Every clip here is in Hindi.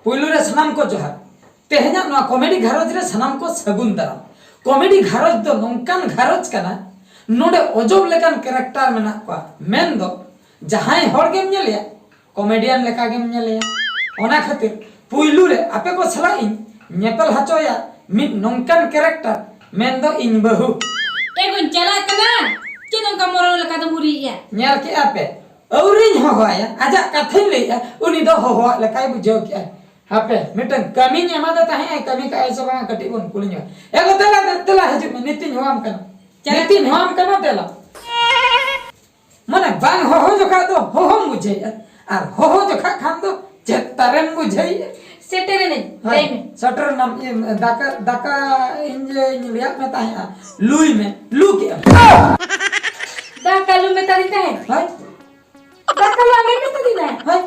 पुलू रे सनाम को जोहार तेहना ना कॉमेडी घारोज रे सनाम को सगुन दाराम कॉमेडी घारोज दो नोंकान घारोज कना नोडे अजब लेकान कैरेक्टर मेना को मेन दो जहां हर गेम नेलिया कॉमेडियन लेका गेम नेलिया ओना खातिर पुलू रे आपे को सला इन नेपल हचोया मिड नोंकान कैरेक्टर मेन दो इन बहु एगुन चला कना चिनों का मोरो लेका तो मुरिया नेल के आपे औरिन होया आजा कथन लेया उनी दो होवा लेकाय बुझो के आपे मिटन कमी ने मादा ताहे कमी का ऐसा बा कटी बोन कुलियो एगो तेला हजु में नितिन होम कना नितिन होम कना तेला मने बांग हो जो का दो हो मुझे और हो जो खान दो चेतरन बुझे सेटेरे ने ले में सटर नाम दाका दाका इंजे लिया में ताहे लुई में लू के दाका लू में तारी है हाय दाका लू आगे में तारी है हाय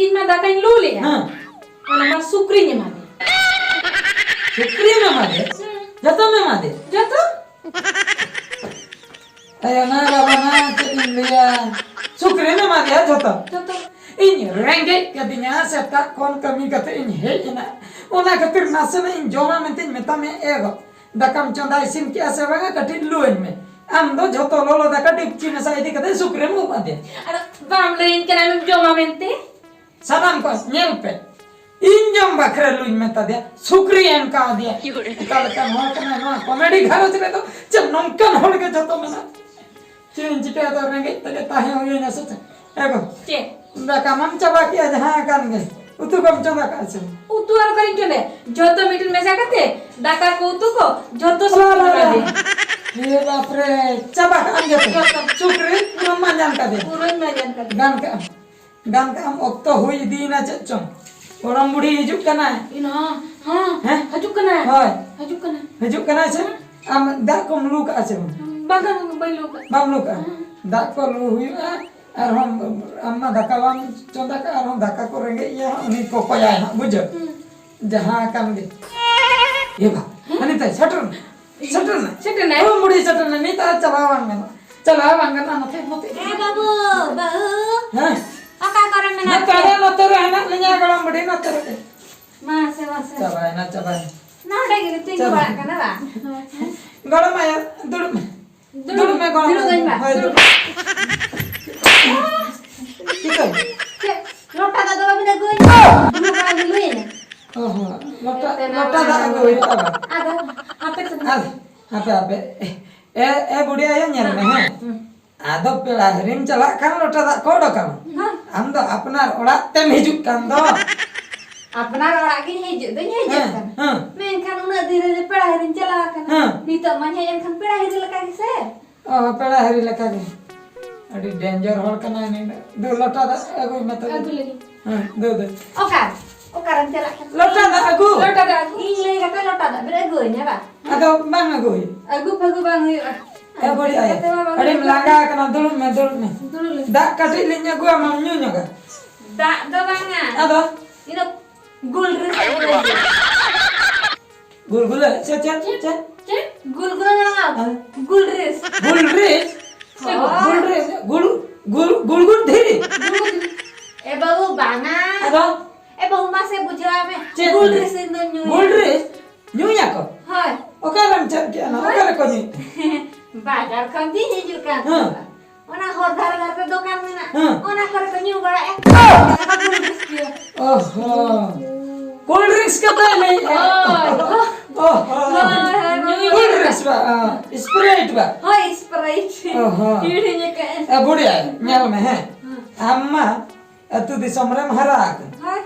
इन में दाका इन लू ले हां और हमार सुक्री ने मारे सुक्री में मारे जतो में मारे जतो ayo na baba na India sukre na mari ya jota जतो ini renge kadinya seta kon kami kata ini he ina ona katir nasana in joma mentin meta me ego dakam chonda isim ki ase banga katir luin me am do joto lolo da katir china sa idi kata sukre mu pade अरे बाम ले इन के नाम जो मामेंते sanam ko nyelpe injom bakre luin meta dia sukri en ka dia kal kan ho kana no comedy gharo chile to chal nonkan hol ke joto mena cin cita to renge tade tahe hoye na socha ego चे Baka mam coba kia jahan kan ge. Utu kam coba kaise. उतु और करिन चले जतो मीटिंग में जाकते दाका को उतु को जतो सुक्री दे ये बाप रे coba kan ge. Sukri mama jan ka de. पूरा में जान कर Gan ka am okto hui di na chong. Orang budi hijuk kana. इन हां हजुक कना Hoy. हजुक कना Hijuk kana se. Am da ko mlu ka se. बागा Balor Bam lu ka. Da ko lu hui ar hom amma dakalam chonda ka ar hom daka ko renge ya uni ko ko ya na bujo. Jahan kan ge. Ye ba. Ani ta saturn na. सेटे ने Oh, mudi saturn ni ta chalawan me. Chalawan kan na the mote. A Babu Babu Hah. आका करन में Na tare na tare na lenya galam mudi na tare. मां से Cabai na cabai. ना डेगे तिंग बड़ा कना बा Galam ya dur me. Dur me galam. दुरु गइन बा Hoy dur. Kiko. लोटा दा दवा बिना गइन दुरु बड़ा गिलुए ने Oh, lota da go ita ba. आगा आपे तो Apa. Budi ayo nyel me ha. Ado pela herim chalak kan lota da ko do kam. हां Am do apnar orak tem hijuk kan do. अपना रड़ा के हेज दे हेज kan Hah. मैं खान उना धीरे पेड़ा हरिन चला kan हाँ। नी तो मन है खान पेड़ा हरिन लगा के से Oh, pela hari leka ge. Adi danger hor kana ni. Do lota da agu mata. आगु लगी Do. ओकार चला Lota da agu. लोटा दा इन ले कते लोटा दा बेरे गइnya बा Ado bang agu. आगु फगु बांग Budi ayo. Adi melangga kana dulu me. दुरु ले Da kati linya gua mam nyunya ga. दा दा बांगा Ado इनो गुल रे gul ce. चे गुल गुल ना गुल रेस Gul dhiri. ए बाबू बाना Ado ए बाबू मा से बुझा में चे गुल रेस इन न्यू nyunya ko. हाय Okaram cer ke ana. Okare ko ni. बाजार खंदी हिजुkan हाँ। ओना हर धार घर पे दुकान में ना हाँ। ओना कर के न्यू बड़ा एक Oh. Cold drinks ka ba ni? Oh. Cold drinks ba? Sprite ba? हाय स्प्राइट हाँ। हिड़ने के Budi ay. Nyal me he. Amma atu di somre maharak. Hi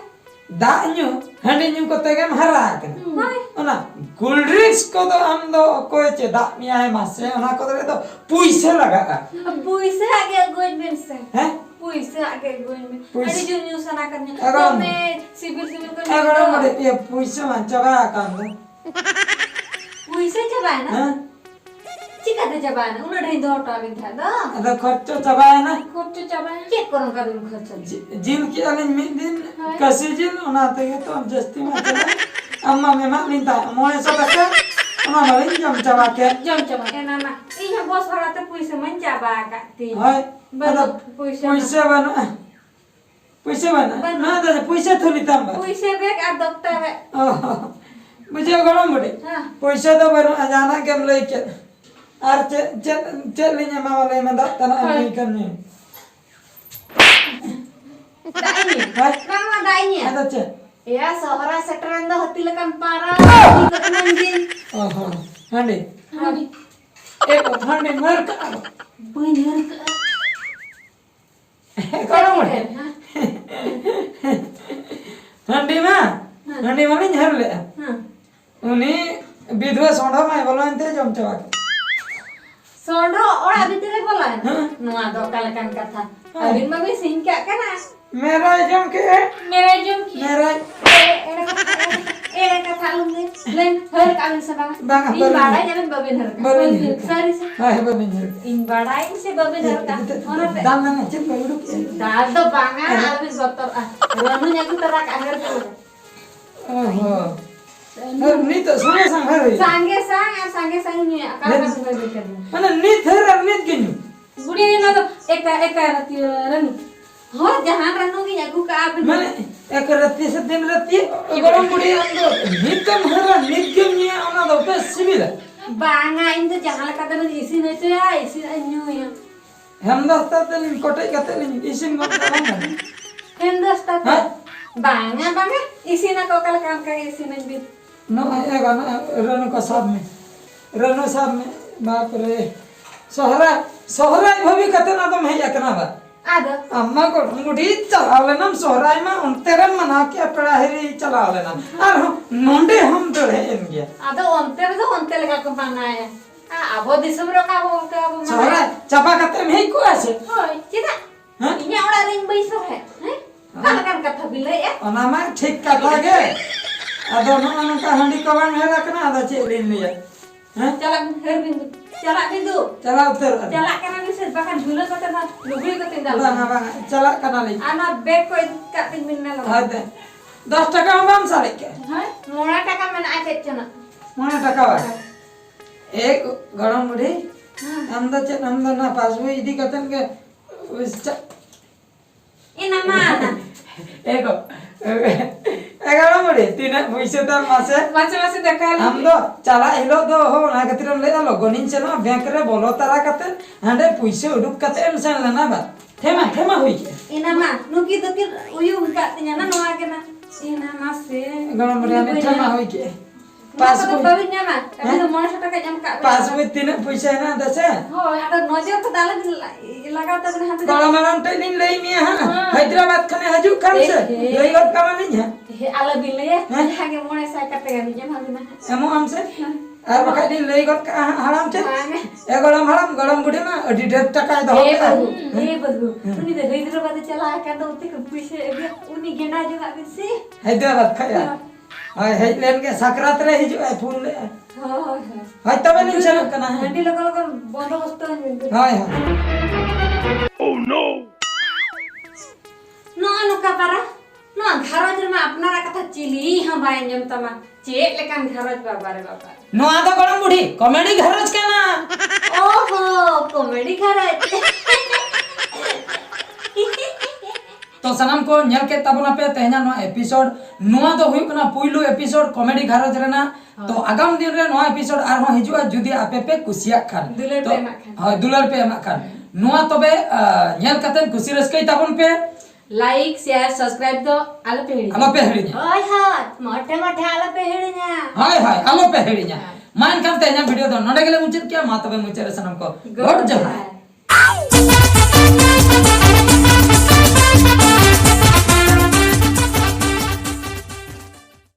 Da nyu handi nyu ko tegem harak. Hi Ona cold drinks ko do am do ko che da mi ay mase ona ko do puise laga. पुइसे आगे गोइन में से He? पुइसे आगे गोइन में पुइस- अरे जो न्यू सना करने अगर- तो मैं सिविल को Agora mode ye puise man chaga kan. पुइसे जबाना Ha? चिका दे जबाना उन ढई दो टॉपिक था दा Ada kharcho chabai na. खोट जबाना चेक करो का दिन खर्च Jin ki alin min din kasi jin ona tege to jasti ma chala. Amma me ma minta moe so taka. Ona malin jam chawa ke. जम चमा के नाना इहा बस भाड़ा ते पुइसे मन जाबा काती Hoy. Baru Ada puise puise banu. पैसे बना ना दादा पैसे थोड़ी तम पैसे बेग आ दक्ता है मुझे गरम बड़े हां पैसे तो बनो जाना के हम लेके आर चल लिया मामा ले में दाता ना नहीं करने दाई हां मामा दाई ada cek ya sahara seteran do hati lekan parah di kemenjin oh handi hadi handi mer ka bener ke kalau mau handi mah handi mana nyar le uni bidwa sonda mah bolan ante jom coba sondo ora bitire bola nuwa do kalekan katha abin mami singka kana मेरा जम के मेरा जम की मेरा era kata lumne len her kamin sabang Bang, in badai jalan babin her Babin her. sari se hai bener in badai se babin her ka ona pe dam mana cek baru dal do banga abis gotor ranu nyaku terak akhir tu oh ni to sange sang hari sange sang ni akal ka sungai bikin mana ni ther ar ni gini budi ni no eka rati ranu हो जहां रनु की नगु का आप माने एक रत्ती से दिन रत्ती गरम बुढ़ी अंदर नितम हरा नित्यम नि आना दो पे सिविल बांगा इन तो जहां लका तो इसी ने तो या इसी अन्यू या हम दस्ता तन कोटे कते नि इसी मत ना हम दस्ता बांगा इसी ना को कल काम का इसी ने भी नो एगा ना रनु का साहब में बाप रे सोहरा भवी कते ना तो मैं एकना बा आदा अम्मा को मुड़ी चलाव लेना सोहराय में उनतेरे मना के पढ़ाई चलाव लेना और नोंडे हम डरे इन गया आदा ओंते लगा को बनाया आबो दिसम रो का वो का वो सोहरा चपा कते में को आसे होय चिता इने ओड़ा रिंग बैसो है काल कान कथा बिले या ओना में ठीक कथा गे अदो न का हंडी कवान है रखना आदा चे लेन लिया हैं चला घर बिंदु चला उतर चला kana ni se bahkan dulu kata na lubi ka tindal bang चला कना ले ana bag ko ka tin minna lo हां 10 টাকা हम साले के हां मोड़ा टाका मन आ चेतना मोना टाका बा एक गरम मुड़ी अंदर ना पासबुक इदी कतन के ina mana एक एगारो मुड़ी तीन पैसे दाम मासे मासे देखा हम दो चला हिलो दो हो ना कतिर ले आलो गनिन चलो बैंक रे बोलो तारा कते हंडे पैसे उडुक कते एम सन लेना बा थेमा होई के ina ma nuki to kir uyu ka tinya na noa ke na ina mase गरम मुड़ी ने थेमा होई के passbook babin nya ma tapi to mona taka jam ka passbook तीन पैसे ना दसे हो ada नजर तो डाल लगा तो ने हाथ बड़ा मारन ट्रेनिंग लई मिया हां हैदराबाद खने हजू खान से लई और का मानी है हे ala bile hage mona sa kate ga jam habina एमो हमसे আর বাকা দিন লই গত হারাম ছে এ গরম বুড়ি মা অডি 1.5 টাকা দহ ए बहू उनी दे हैदराबाद चला का तो उते पैसे उनी गेंडा जगह बिसे हैदराबाद खाया हाय है लेन के सकरात रे हिजु फूल ले हां हाय तबे नहीं चल कना है हंडी लोग बंदोबस्त हाय Oh no! नो नुका पारा नो घरज में अपनारा कथा चिली हम बायन जम तमा चेक लेकान घरज बाबा रे बाबा नो आदा गरम बुढ़ी कॉमेडी घरज केना ओहो कॉमेडी घरज तो सनम को नेल के तबना पे तेहना नो एपिसोड नुआ तो हुई कना पुइलु एपिसोड कॉमेडी घरज रेना तो आगाम दिन रे नो एपिसोड आर हो हिजुआ जुदी आपे पे कुसिया खान दुलर पे मा खान हाय दुलर पे मा खान नुआ तबे नेल कतन खुशी रसकई तबन पे लाइक शेयर सब्सक्राइब तो आलो पे हेड़ी आलो पे हेड़िया ओय हां मोटे मोटे आलो पे हेड़िया हाय आलो पे हेड़िया मान काम तेहना वीडियो तो नडे गेले मुचत क्या मा तबे मुचरे सनम को गुड जहां